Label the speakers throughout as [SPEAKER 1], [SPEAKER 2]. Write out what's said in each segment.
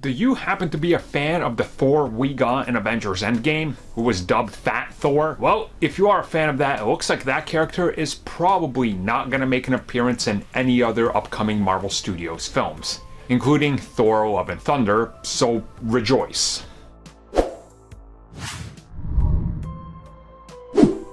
[SPEAKER 1] Do you happen to be a fan of the Thor we got in Avengers Endgame, who was dubbed Fat Thor? Well, if you are a fan of that, it looks like that character is probably not going to make an appearance in any other upcoming Marvel Studios films, including Thor: Love and Thunder, so rejoice.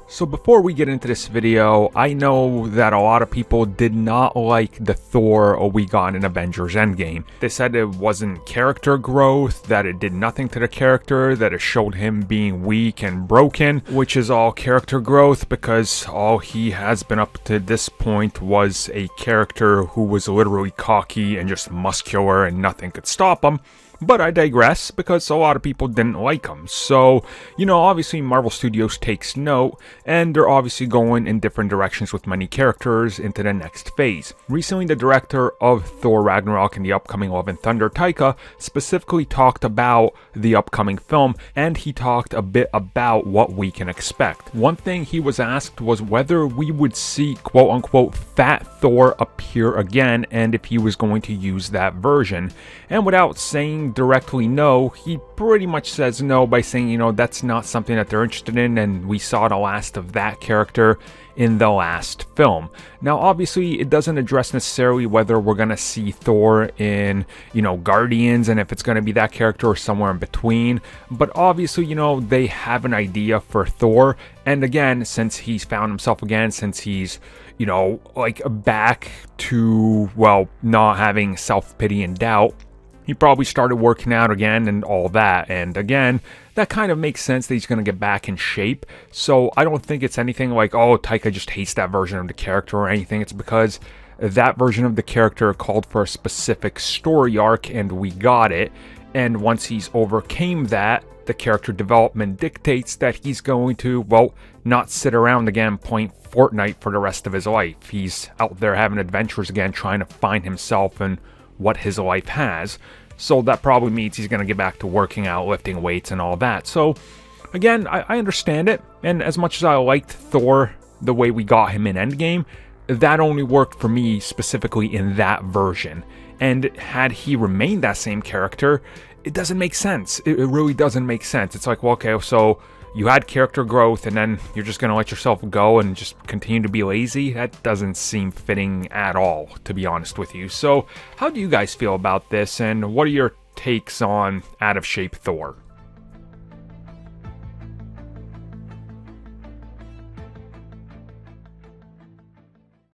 [SPEAKER 1] So before we get into this video, I know that a lot of people did not like the Thor we got in Avengers Endgame. They said it wasn't character growth, that it did nothing to the character, that it showed him being weak and broken, which is all character growth because all he has been up to this point was a character who was literally cocky and just muscular and nothing could stop him. But I digress, because a lot of people didn't like him. So, obviously Marvel Studios takes note, and they're obviously going in different directions with many characters into the next phase. Recently, the director of Thor Ragnarok and the upcoming Love and Thunder, Taika, specifically talked about the upcoming film, and he talked a bit about what we can expect. One thing he was asked was whether we would see quote-unquote Fat Thor appear again, and if he was going to use that version. And without saying directly no, he pretty much says no by saying, that's not something that they're interested in, and we saw the last of that character in the last film. Now, obviously, it doesn't address necessarily whether we're going to see Thor in, Guardians, and if it's going to be that character or somewhere in between. But obviously, they have an idea for Thor. And again, since he's found himself again, since he's, back to, not having self-pity and doubt, he probably started working out again and all that. And again, that kind of makes sense that he's going to get back in shape. So I don't think it's anything like, oh, Taika just hates that version of the character or anything. It's because that version of the character called for a specific story arc and we got it. And once he's overcame that, the character development dictates that he's going to, not sit around again playing Fortnite for the rest of his life. He's out there having adventures again, trying to find himself and what his life has. So that probably means he's going to get back to working out, lifting weights and all that. So again, I understand it. And as much as I liked Thor the way we got him in Endgame, that only worked for me specifically in that version. And had he remained that same character, it doesn't make sense. It really doesn't make sense. It's like, okay, so you had character growth and then you're just going to let yourself go and just continue to be lazy? That doesn't seem fitting at all, to be honest with you. So how do you guys feel about this, and what are your takes on out of shape Thor?